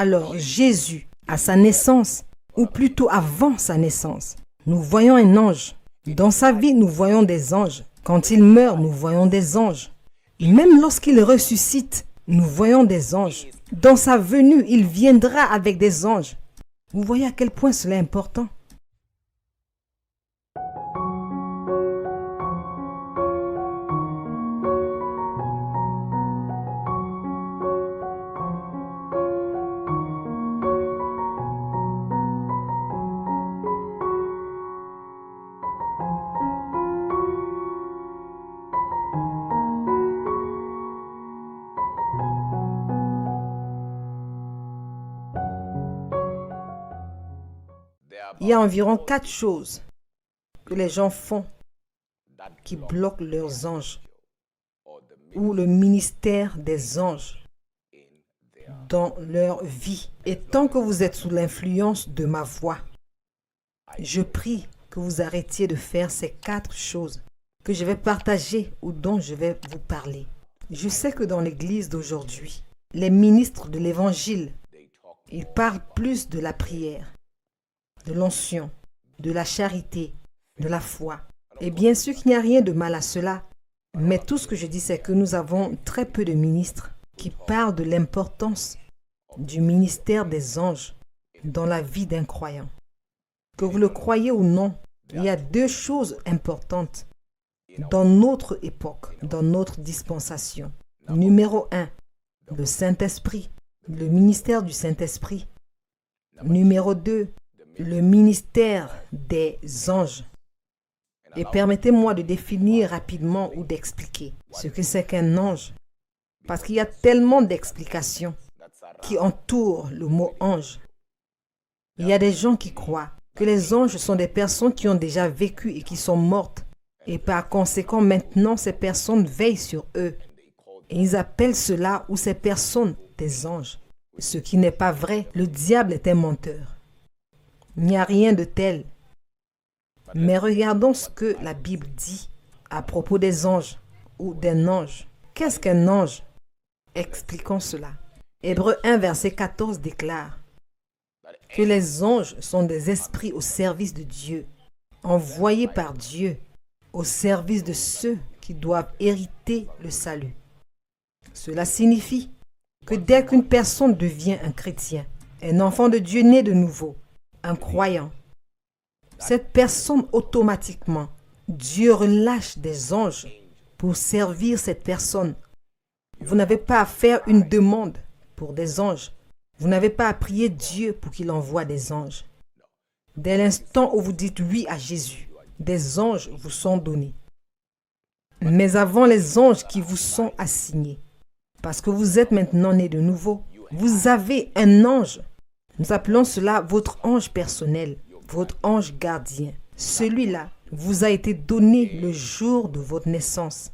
Alors Jésus, à sa naissance, ou plutôt avant sa naissance, nous voyons un ange. Dans sa vie, nous voyons des anges. Quand il meurt, nous voyons des anges. Et même lorsqu'il ressuscite, nous voyons des anges. Dans sa venue, il viendra avec des anges. Vous voyez à quel point cela est important? Il y a environ 4 choses que les gens font qui bloquent leurs anges ou le ministère des anges dans leur vie. Et tant que vous êtes sous l'influence de ma voix, je prie que vous arrêtiez de faire ces 4 choses que je vais partager ou dont je vais vous parler. Je sais que dans l'église d'aujourd'hui, les ministres de l'évangile, ils parlent plus de la prière, de l'onction, de la charité, de la foi. Et bien sûr qu'il n'y a rien de mal à cela. Mais tout ce que je dis, c'est que nous avons très peu de ministres qui parlent de l'importance du ministère des anges dans la vie d'un croyant. Que vous le croyez ou non, il y a 2 choses importantes dans notre époque, dans notre dispensation. Numéro 1, le Saint-Esprit, le ministère du Saint-Esprit. Numéro 2, le ministère des anges. Et permettez-moi de définir rapidement ou d'expliquer ce que c'est qu'un ange. Parce qu'il y a tellement d'explications qui entourent le mot ange. Il y a des gens qui croient que les anges sont des personnes qui ont déjà vécu et qui sont mortes. Et par conséquent, maintenant, ces personnes veillent sur eux. Et ils appellent cela ou ces personnes des anges. Ce qui n'est pas vrai. Le diable est un menteur. Il n'y a rien de tel. Mais regardons ce que la Bible dit à propos des anges ou d'un ange. Qu'est-ce qu'un ange? Expliquons cela. Hébreux 1, verset 14 déclare que les anges sont des esprits au service de Dieu, envoyés par Dieu au service de ceux qui doivent hériter le salut. Cela signifie que dès qu'une personne devient un chrétien, un enfant de Dieu né de nouveau, un croyant, cette personne automatiquement, Dieu relâche des anges pour servir cette personne. Vous n'avez pas à faire une demande pour des anges. Vous n'avez pas à prier Dieu pour qu'il envoie des anges. Dès l'instant où vous dites oui à Jésus, des anges vous sont donnés. Mais avant les anges qui vous sont assignés, parce que vous êtes maintenant né de nouveau, vous avez un ange. Nous appelons cela votre ange personnel, votre ange gardien. Celui-là vous a été donné le jour de votre naissance.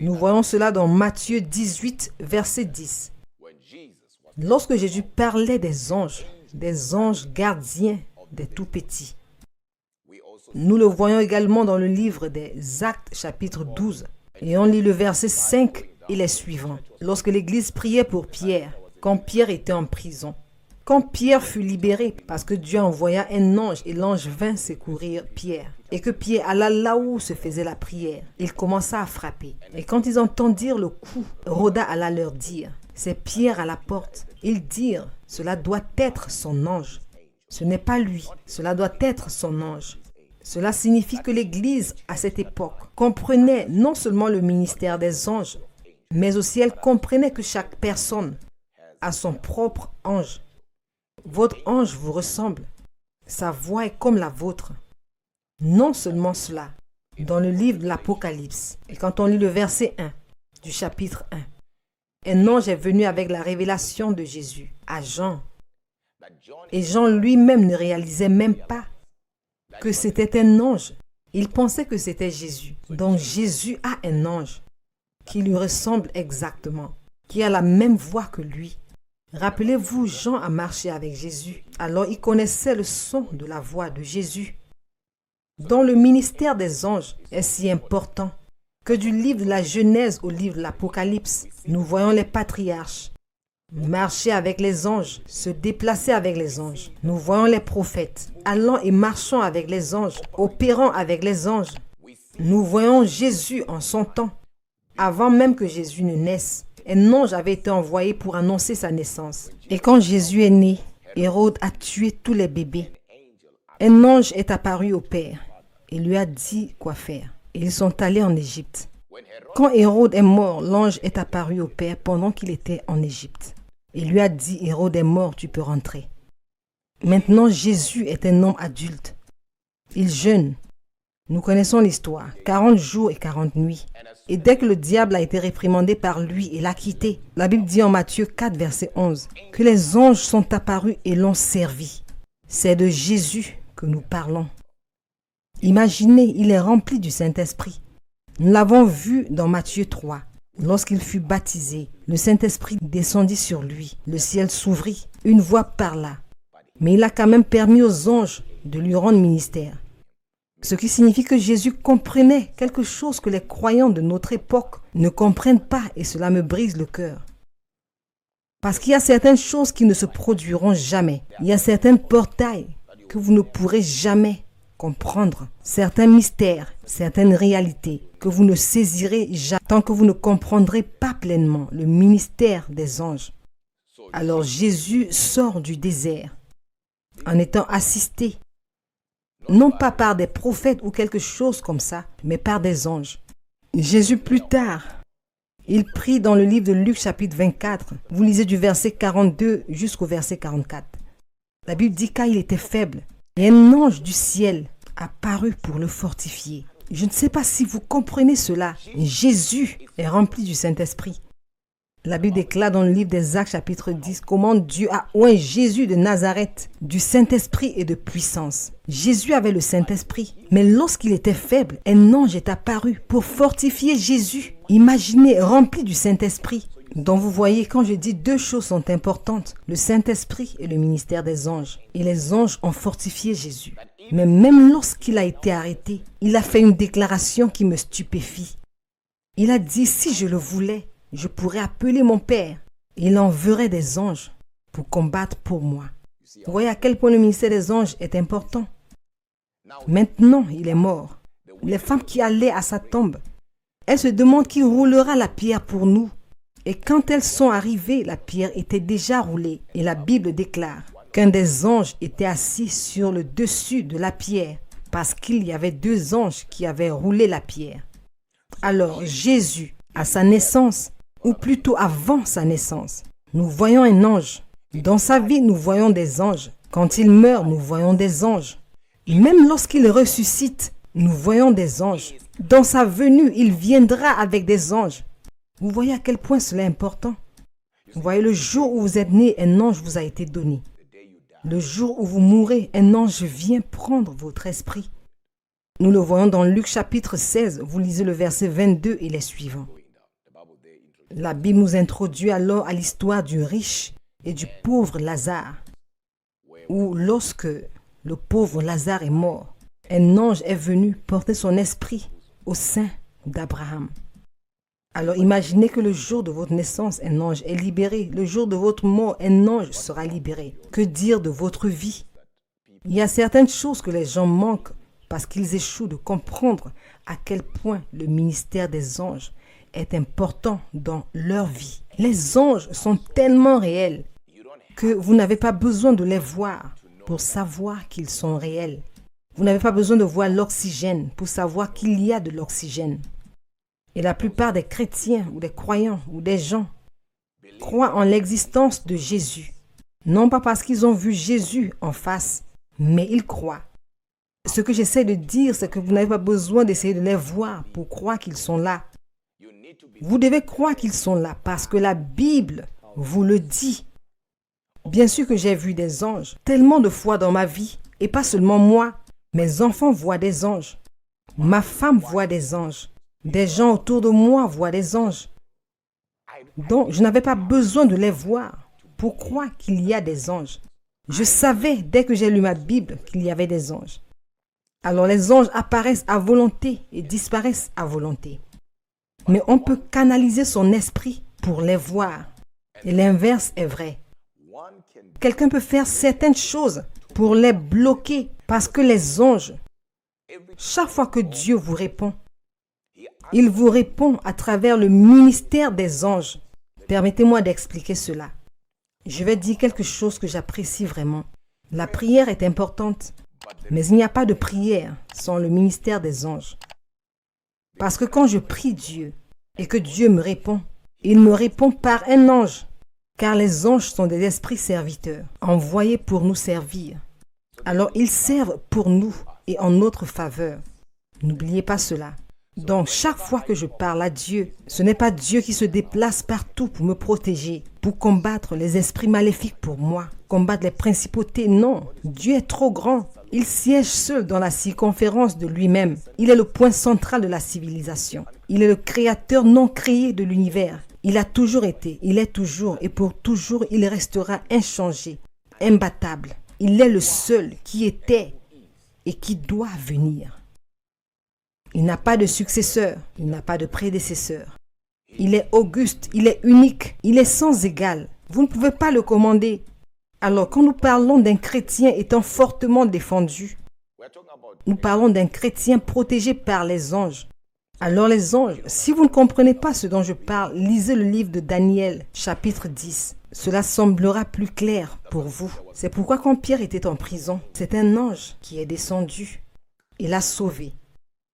Nous voyons cela dans Matthieu 18, verset 10. Lorsque Jésus parlait des anges gardiens des tout-petits, nous le voyons également dans le livre des Actes, chapitre 12. Et on lit le verset 5 et les suivants. Lorsque l'Église priait pour Pierre, quand Pierre était en prison, quand Pierre fut libéré, parce que Dieu envoya un ange et l'ange vint secourir Pierre, et que Pierre alla là où se faisait la prière, il commença à frapper. Et quand ils entendirent le coup, Rhoda alla leur dire, c'est Pierre à la porte. Ils dirent, cela doit être son ange. Ce n'est pas lui, cela doit être son ange. Cela signifie que l'Église, à cette époque, comprenait non seulement le ministère des anges, mais aussi elle comprenait que chaque personne a son propre ange. Votre ange vous ressemble. Sa voix est comme la vôtre. Non seulement cela, dans le livre de l'Apocalypse, et quand on lit le verset 1 du chapitre 1, un ange est venu avec la révélation de Jésus à Jean. Et Jean lui-même ne réalisait même pas que c'était un ange. Il pensait que c'était Jésus. Donc Jésus a un ange qui lui ressemble exactement, qui a la même voix que lui. Rappelez-vous, Jean a marché avec Jésus. Alors il connaissait le son de la voix de Jésus. Dans le ministère des anges est si important que du livre de la Genèse au livre de l'Apocalypse, nous voyons les patriarches marcher avec les anges, se déplacer avec les anges. Nous voyons les prophètes allant et marchant avec les anges, opérant avec les anges. Nous voyons Jésus en son temps. Avant même que Jésus ne naisse, un ange avait été envoyé pour annoncer sa naissance. Et quand Jésus est né, Hérode a tué tous les bébés. Un ange est apparu au Père et lui a dit quoi faire. Et ils sont allés en Égypte. Quand Hérode est mort, l'ange est apparu au Père pendant qu'il était en Égypte. Il lui a dit, Hérode est mort, tu peux rentrer. Maintenant, Jésus est un homme adulte. Il jeûne. Nous connaissons l'histoire, 40 jours et 40 nuits. Et dès que le diable a été réprimandé par lui et l'a quitté, la Bible dit en Matthieu 4, verset 11, que les anges sont apparus et l'ont servi. C'est de Jésus que nous parlons. Imaginez, il est rempli du Saint-Esprit. Nous l'avons vu dans Matthieu 3. Lorsqu'il fut baptisé, le Saint-Esprit descendit sur lui. Le ciel s'ouvrit, une voix parla. Mais il a quand même permis aux anges de lui rendre ministère. Ce qui signifie que Jésus comprenait quelque chose que les croyants de notre époque ne comprennent pas et cela me brise le cœur. Parce qu'il y a certaines choses qui ne se produiront jamais. Il y a certains portails que vous ne pourrez jamais comprendre. Certains mystères, certaines réalités que vous ne saisirez jamais tant que vous ne comprendrez pas pleinement le ministère des anges. Alors Jésus sort du désert en étant assisté, non pas par des prophètes ou quelque chose comme ça, mais par des anges. Jésus plus tard, il prie dans le livre de Luc chapitre 24. Vous lisez du verset 42 jusqu'au verset 44. La Bible dit qu'il était faible et un ange du ciel apparut pour le fortifier. Je ne sais pas si vous comprenez cela. Jésus est rempli du Saint-Esprit. La Bible déclare dans le livre des Actes chapitre 10 comment Dieu a oint Jésus de Nazareth du Saint-Esprit et de puissance. Jésus avait le Saint-Esprit, mais lorsqu'il était faible, un ange est apparu pour fortifier Jésus. Imaginez, rempli du Saint-Esprit. Donc vous voyez, quand je dis deux choses sont importantes, le Saint-Esprit et le ministère des anges. Et les anges ont fortifié Jésus. Mais même lorsqu'il a été arrêté, il a fait une déclaration qui me stupéfie. Il a dit, si je le voulais, je pourrais appeler mon Père. Il enverrait des anges pour combattre pour moi. Vous voyez à quel point le ministère des anges est important. Maintenant, il est mort. Les femmes qui allaient à sa tombe, elles se demandent qui roulera la pierre pour nous. Et quand elles sont arrivées, la pierre était déjà roulée. Et la Bible déclare qu'un des anges était assis sur le dessus de la pierre parce qu'il y avait deux anges qui avaient roulé la pierre. Alors Jésus, à sa naissance, ou plutôt avant sa naissance, nous voyons un ange. Dans sa vie, nous voyons des anges. Quand il meurt, nous voyons des anges. Même lorsqu'il ressuscite, nous voyons des anges. Dans sa venue, il viendra avec des anges. Vous voyez à quel point cela est important. Vous voyez, le jour où vous êtes né, un ange vous a été donné. Le jour où vous mourrez, un ange vient prendre votre esprit. Nous le voyons dans Luc chapitre 16. Vous lisez le verset 22 et les suivants. La Bible nous introduit alors à l'histoire du riche et du pauvre Lazare, où lorsque le pauvre Lazare est mort, un ange est venu porter son esprit au sein d'Abraham. Alors imaginez que le jour de votre naissance, un ange est libéré. Le jour de votre mort, un ange sera libéré. Que dire de votre vie? Il y a certaines choses que les gens manquent parce qu'ils échouent de comprendre à quel point le ministère des anges est important dans leur vie. Les anges sont tellement réels que vous n'avez pas besoin de les voir pour savoir qu'ils sont réels. Vous n'avez pas besoin de voir l'oxygène pour savoir qu'il y a de l'oxygène. Et la plupart des chrétiens ou des croyants ou des gens croient en l'existence de Jésus. Non pas parce qu'ils ont vu Jésus en face, mais ils croient. Ce que j'essaie de dire, c'est que vous n'avez pas besoin d'essayer de les voir pour croire qu'ils sont là. Vous devez croire qu'ils sont là parce que la Bible vous le dit. Bien sûr que j'ai vu des anges tellement de fois dans ma vie, et pas seulement moi. Mes enfants voient des anges. Ma femme voit des anges. Des gens autour de moi voient des anges. Donc, je n'avais pas besoin de les voir pour croire qu'il y a des anges. Je savais dès que j'ai lu ma Bible qu'il y avait des anges. Alors, les anges apparaissent à volonté et disparaissent à volonté. Mais on peut canaliser son esprit pour les voir. Et l'inverse est vrai. Quelqu'un peut faire certaines choses pour les bloquer parce que les anges, chaque fois que Dieu vous répond, il vous répond à travers le ministère des anges. Permettez-moi d'expliquer cela. Je vais dire quelque chose que j'apprécie vraiment. La prière est importante, mais il n'y a pas de prière sans le ministère des anges. Parce que quand je prie Dieu et que Dieu me répond, il me répond par un ange, car les anges sont des esprits serviteurs, envoyés pour nous servir. Alors ils servent pour nous et en notre faveur. N'oubliez pas cela. Donc, chaque fois que je parle à Dieu, ce n'est pas Dieu qui se déplace partout pour me protéger, pour combattre les esprits maléfiques pour moi, combattre les principautés. Non, Dieu est trop grand. Il siège seul dans la circonférence de lui-même. Il est le point central de la civilisation. Il est le créateur non créé de l'univers. Il a toujours été, il est toujours et pour toujours, il restera inchangé, imbattable. Il est le seul qui était et qui doit venir. Il n'a pas de successeur, il n'a pas de prédécesseur. Il est auguste, il est unique, il est sans égal. Vous ne pouvez pas le commander. Alors, quand nous parlons d'un chrétien étant fortement défendu, nous parlons d'un chrétien protégé par les anges. Alors les anges, si vous ne comprenez pas ce dont je parle, lisez le livre de Daniel, chapitre 10. Cela semblera plus clair pour vous. C'est pourquoi quand Pierre était en prison, c'est un ange qui est descendu et l'a sauvé.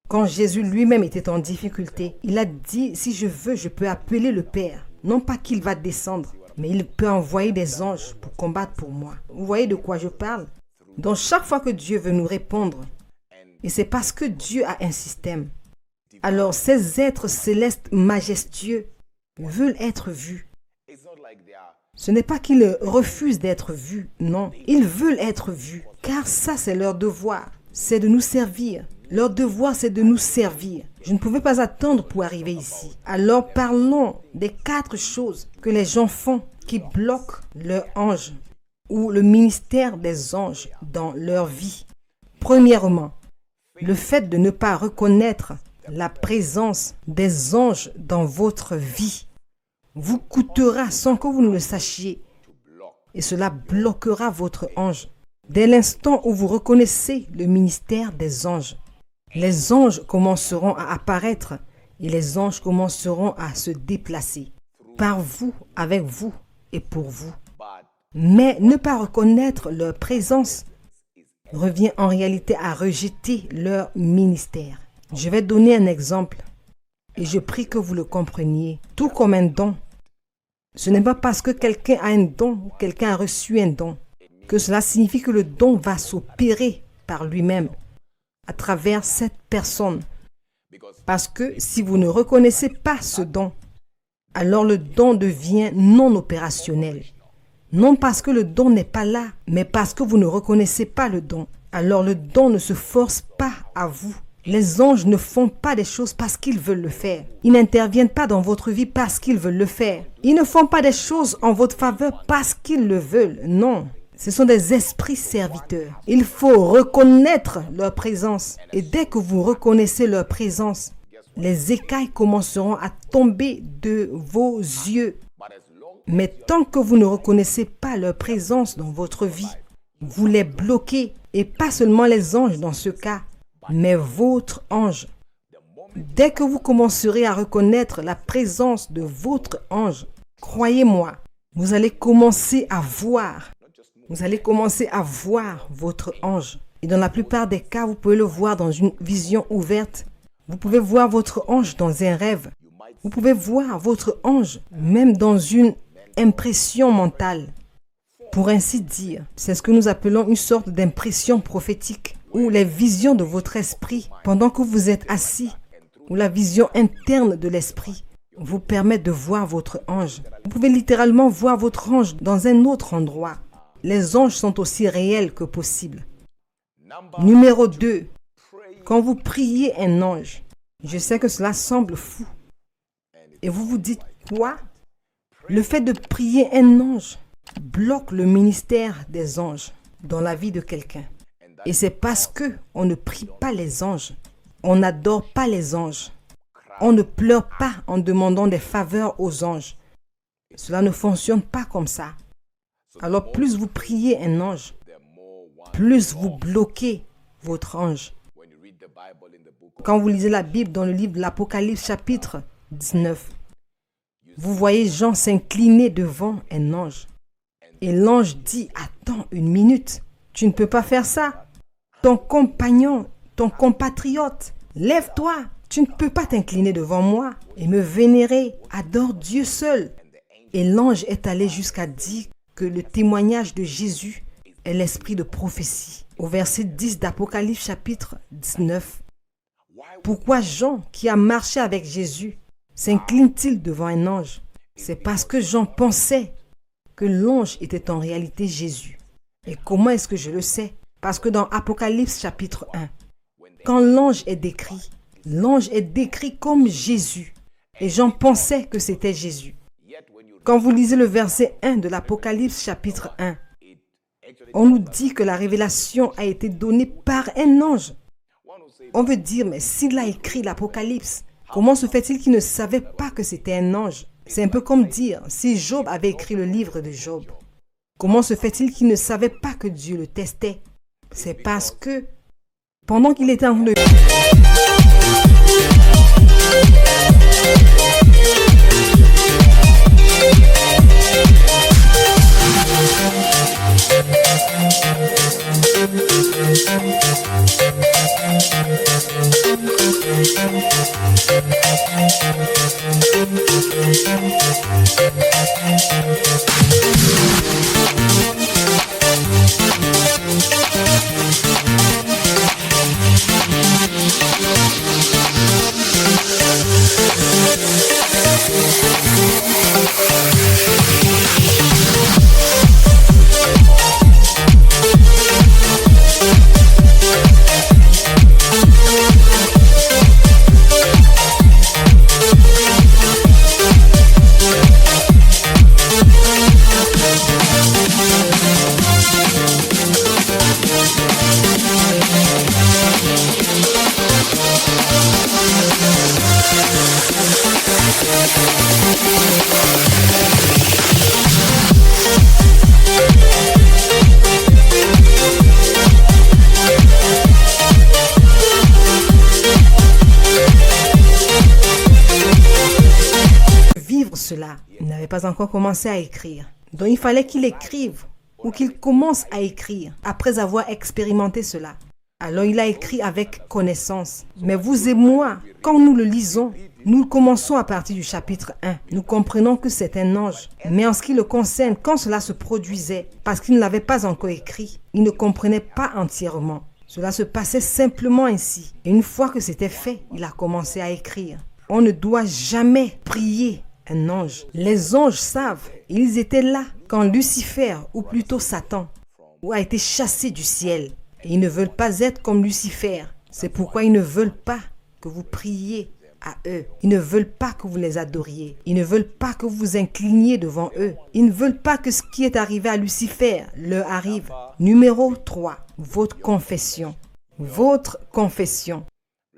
Quand Jésus lui-même était en difficulté, il a dit, si je veux, je peux appeler le Père. Non pas qu'il va descendre, mais il peut envoyer des anges pour combattre pour moi. Vous voyez de quoi je parle? Donc chaque fois que Dieu veut nous répondre, et c'est parce que Dieu a un système, alors ces êtres célestes majestueux veulent être vus. Ce n'est pas qu'ils refusent d'être vus, non. Ils veulent être vus, car ça c'est leur devoir, c'est de nous servir. Leur devoir, c'est de nous servir. Je ne pouvais pas attendre pour arriver ici. Alors parlons des 4 choses que les gens font qui bloquent leur ange ou le ministère des anges dans leur vie. Premièrement, le fait de ne pas reconnaître la présence des anges dans votre vie vous coûtera sans que vous ne le sachiez. Et cela bloquera votre ange. Dès l'instant où vous reconnaissez le ministère des anges, les anges commenceront à apparaître et les anges commenceront à se déplacer par vous, avec vous et pour vous. Mais ne pas reconnaître leur présence revient en réalité à rejeter leur ministère. Je vais donner un exemple et je prie que vous le compreniez. Tout comme un don, ce n'est pas parce que quelqu'un a un don ou quelqu'un a reçu un don que cela signifie que le don va s'opérer par lui-même à travers cette personne. Parce que si vous ne reconnaissez pas ce don, alors le don devient non opérationnel. Non parce que le don n'est pas là, mais parce que vous ne reconnaissez pas le don. Alors le don ne se force pas à vous. Les anges ne font pas des choses parce qu'ils veulent le faire. Ils n'interviennent pas dans votre vie parce qu'ils veulent le faire. Ils ne font pas des choses en votre faveur parce qu'ils le veulent. Non. Ce sont des esprits serviteurs. Il faut reconnaître leur présence. Et dès que vous reconnaissez leur présence, les écailles commenceront à tomber de vos yeux. Mais tant que vous ne reconnaissez pas leur présence dans votre vie, vous les bloquez. Et pas seulement les anges dans ce cas, mais votre ange. Dès que vous commencerez à reconnaître la présence de votre ange, croyez-moi, vous allez commencer à voir. Vous allez commencer à voir votre ange. Et dans la plupart des cas, vous pouvez le voir dans une vision ouverte. Vous pouvez voir votre ange dans un rêve. Vous pouvez voir votre ange même dans une impression mentale. Pour ainsi dire, c'est ce que nous appelons une sorte d'impression prophétique, ou les visions de votre esprit pendant que vous êtes assis, ou la vision interne de l'esprit vous permet de voir votre ange. Vous pouvez littéralement voir votre ange dans un autre endroit. Les anges sont aussi réels que possible. Numéro 2. Quand vous priez un ange, je sais que cela semble fou. Et vous vous dites quoi? Le fait de prier un ange bloque le ministère des anges dans la vie de quelqu'un. Et c'est parce que on ne prie pas les anges. On n'adore pas les anges. On ne pleure pas en demandant des faveurs aux anges. Cela ne fonctionne pas comme ça. Alors plus vous priez un ange, plus vous bloquez votre ange. Quand vous lisez la Bible dans le livre de l'Apocalypse chapitre 19, vous voyez Jean s'incliner devant un ange. Et l'ange dit, attends une minute, tu ne peux pas faire ça. Ton compagnon, ton compatriote, lève-toi. Tu ne peux pas t'incliner devant moi et me vénérer. Adore Dieu seul. Et l'ange est allé jusqu'à dire que le témoignage de Jésus est l'esprit de prophétie. Au verset 10 d'Apocalypse chapitre 19. Pourquoi Jean, qui a marché avec Jésus, s'incline-t-il devant un ange? C'est parce que Jean pensait que l'ange était en réalité Jésus. Et comment est-ce que je le sais? Parce que dans Apocalypse chapitre 1, quand l'ange est décrit comme Jésus. Et Jean pensait que c'était Jésus. Quand vous lisez le verset 1 de l'Apocalypse chapitre 1, on nous dit que la révélation a été donnée par un ange. On veut dire, mais s'il a écrit l'Apocalypse, comment se fait-il qu'il ne savait pas que c'était un ange? C'est un peu comme dire, si Job avait écrit le livre de Job, comment se fait-il qu'il ne savait pas que Dieu le testait? C'est parce que, pendant qu'il était en train de... Cela, il n'avait pas encore commencé à écrire. Donc il fallait qu'il écrive ou qu'il commence à écrire après avoir expérimenté cela. Alors il a écrit avec connaissance. Mais vous et moi, quand nous le lisons, nous commençons à partir du chapitre 1. Nous comprenons que c'est un ange. Mais en ce qui le concerne, quand cela se produisait, parce qu'il ne l'avait pas encore écrit, il ne comprenait pas entièrement. Cela se passait simplement ainsi. Et une fois que c'était fait, il a commencé à écrire. On ne doit jamais prier un ange. Les anges savent, ils étaient là quand Lucifer, ou plutôt Satan, a été chassé du ciel. Et ils ne veulent pas être comme Lucifer. C'est pourquoi ils ne veulent pas que vous priez à eux. Ils ne veulent pas que vous les adoriez. Ils ne veulent pas que vous vous incliniez devant eux. Ils ne veulent pas que ce qui est arrivé à Lucifer leur arrive. Numéro 3, votre confession. Votre confession.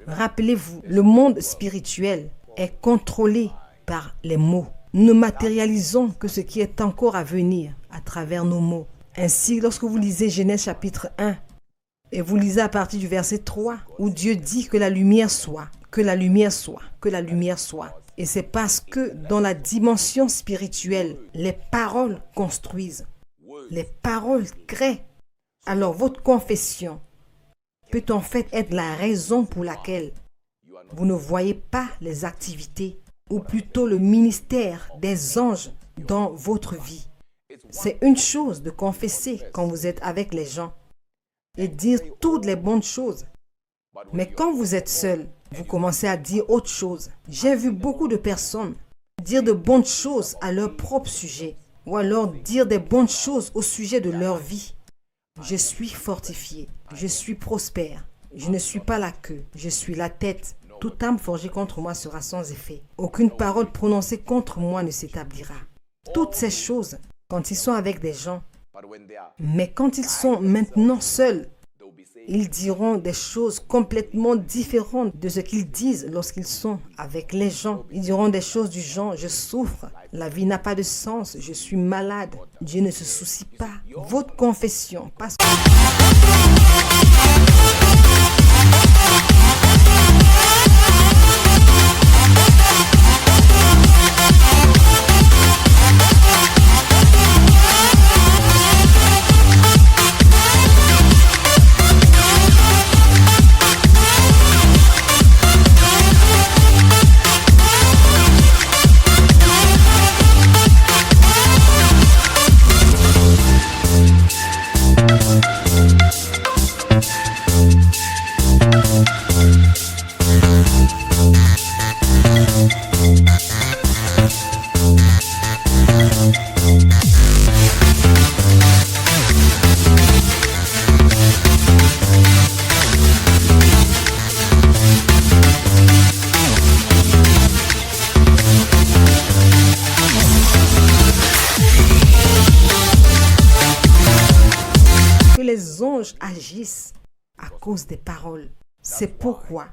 Rappelez-vous, le monde spirituel est contrôlé par les mots. Nous ne matérialisons que ce qui est encore à venir à travers nos mots. Ainsi, lorsque vous lisez Genèse chapitre 1, et vous lisez à partir du verset 3, où Dieu dit que la lumière soit, que la lumière soit, que la lumière soit. Et c'est parce que dans la dimension spirituelle, les paroles construisent, les paroles créent. Alors votre confession peut en fait être la raison pour laquelle vous ne voyez pas les activités ou plutôt le ministère des anges dans votre vie. C'est une chose de confesser quand vous êtes avec les gens et dire toutes les bonnes choses. Mais quand vous êtes seul, vous commencez à dire autre chose. J'ai vu beaucoup de personnes dire de bonnes choses à leur propre sujet ou alors dire des bonnes choses au sujet de leur vie. Je suis fortifié, je suis prospère, je ne suis pas la queue, je suis la tête. Toute âme forgée contre moi sera sans effet. Aucune parole prononcée contre moi ne s'établira. Toutes ces choses, quand ils sont avec des gens, mais quand ils sont maintenant seuls, Ils diront des choses complètement différentes de ce qu'ils disent lorsqu'ils sont avec les gens. Ils diront des choses du genre: je souffre, la vie n'a pas de sens, je suis malade. Dieu ne se soucie pas. Votre confession, parce que les anges agissent à cause des paroles. C'est pourquoi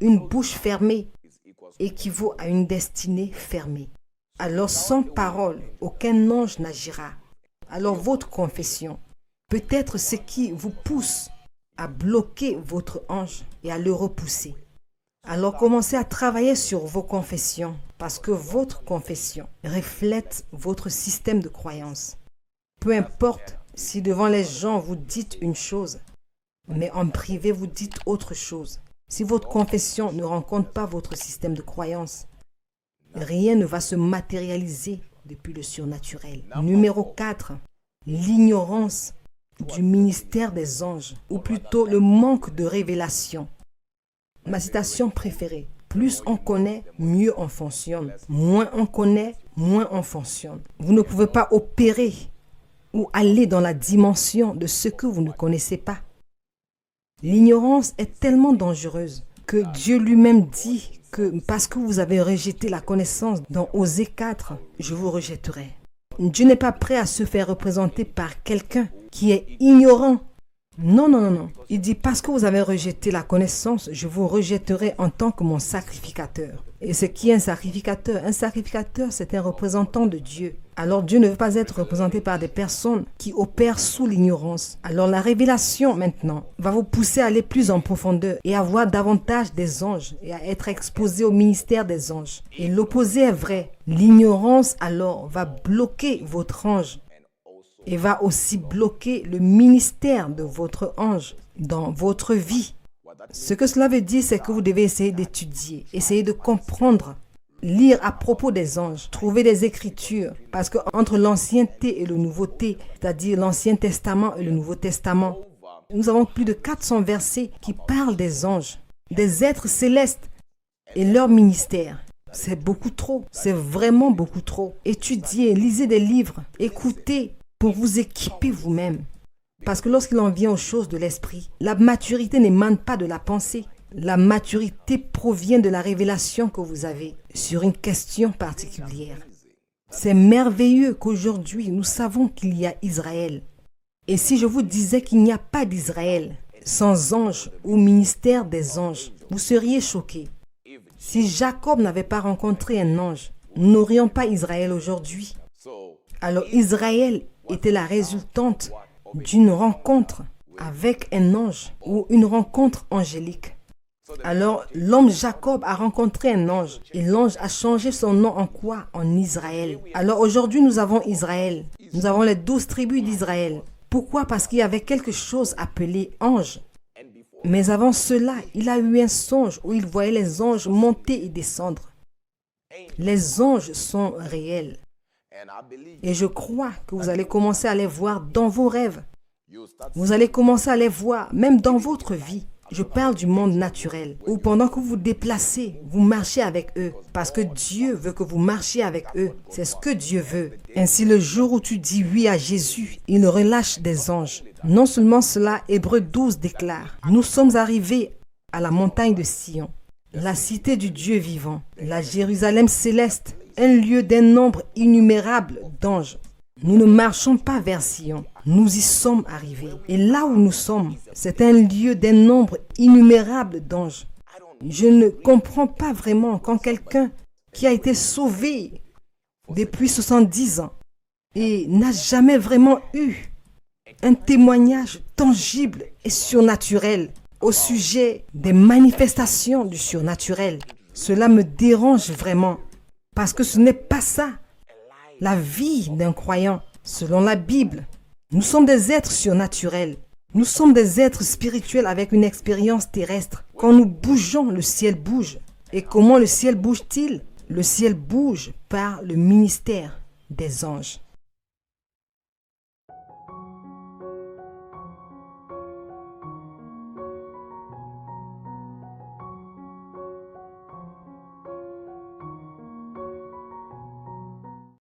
une bouche fermée équivaut à une destinée fermée. Alors sans parole, aucun ange n'agira. Alors votre confession peut être ce qui vous pousse à bloquer votre ange et à le repousser. Alors commencez à travailler sur vos confessions, parce que votre confession reflète votre système de croyance. Peu importe si devant les gens vous dites une chose, mais en privé vous dites autre chose. Si votre confession ne rencontre pas votre système de croyance, rien ne va se matérialiser depuis le surnaturel. Numéro 4, l'ignorance du ministère des anges, ou plutôt le manque de révélation. Ma citation préférée: plus on connaît, mieux on fonctionne. Moins on connaît, moins on fonctionne. Vous ne pouvez pas opérer ou aller dans la dimension de ce que vous ne connaissez pas. L'ignorance est tellement dangereuse que Dieu lui-même dit que parce que vous avez rejeté la connaissance dans Osée 4, je vous rejetterai. Dieu n'est pas prêt à se faire représenter par quelqu'un qui est ignorant. Non, non, non, non. Il dit: parce que vous avez rejeté la connaissance, je vous rejetterai en tant que mon sacrificateur. Et ce qui est un sacrificateur? Un sacrificateur, c'est un représentant de Dieu. Alors Dieu ne veut pas être représenté par des personnes qui opèrent sous l'ignorance. Alors la révélation maintenant va vous pousser à aller plus en profondeur et à voir davantage des anges et à être exposé au ministère des anges. Et l'opposé est vrai. L'ignorance alors va bloquer votre ange et va aussi bloquer le ministère de votre ange dans votre vie. Ce que cela veut dire, c'est que vous devez essayer d'étudier, essayer de comprendre, lire à propos des anges, trouver des écritures. Parce qu'entre l'Ancienneté et le Nouveauté, c'est-à-dire l'Ancien Testament et le Nouveau Testament, nous avons plus de 400 versets qui parlent des anges, des êtres célestes et leur ministère. C'est beaucoup trop, c'est vraiment beaucoup trop. Étudiez, lisez des livres, écoutez pour vous équiper vous-même. Parce que lorsqu'il en vient aux choses de l'esprit, la maturité n'émane pas de la pensée. La maturité provient de la révélation que vous avez sur une question particulière. C'est merveilleux qu'aujourd'hui, nous savons qu'il y a Israël. Et si je vous disais qu'il n'y a pas d'Israël sans ange ou ministère des anges, vous seriez choqués. Si Jacob n'avait pas rencontré un ange, nous n'aurions pas Israël aujourd'hui. Alors Israël était la résultante d'une rencontre avec un ange ou une rencontre angélique. Alors l'homme Jacob a rencontré un ange et l'ange a changé son nom en quoi? En Israël. Alors aujourd'hui nous avons Israël. Nous avons les 12 tribus d'Israël. Pourquoi? Parce qu'il y avait quelque chose appelé ange. Mais avant cela, il a eu un songe où il voyait les anges monter et descendre. Les anges sont réels. Et je crois que vous allez commencer à les voir dans vos rêves. Vous allez commencer à les voir même dans votre vie. Je parle du monde naturel, où pendant que vous vous déplacez, vous marchez avec eux. Parce que Dieu veut que vous marchiez avec eux. C'est ce que Dieu veut. Ainsi, le jour où tu dis oui à Jésus, il relâche des anges. Non seulement cela, Hébreux 12 déclare: nous sommes arrivés à la montagne de Sion, la cité du Dieu vivant, la Jérusalem céleste, un lieu d'un nombre innumérable d'anges. Nous ne marchons pas vers Sion, nous y sommes arrivés. Et là où nous sommes, c'est un lieu d'un nombre innumérable d'anges. Je ne comprends pas vraiment quand quelqu'un qui a été sauvé depuis 70 ans et n'a jamais vraiment eu un témoignage tangible et surnaturel au sujet des manifestations du surnaturel. Cela me dérange vraiment parce que ce n'est pas ça la vie d'un croyant. Selon la Bible, nous sommes des êtres surnaturels. Nous sommes des êtres spirituels avec une expérience terrestre. Quand nous bougeons, le ciel bouge. Et comment le ciel bouge-t-il? Le ciel bouge par le ministère des anges.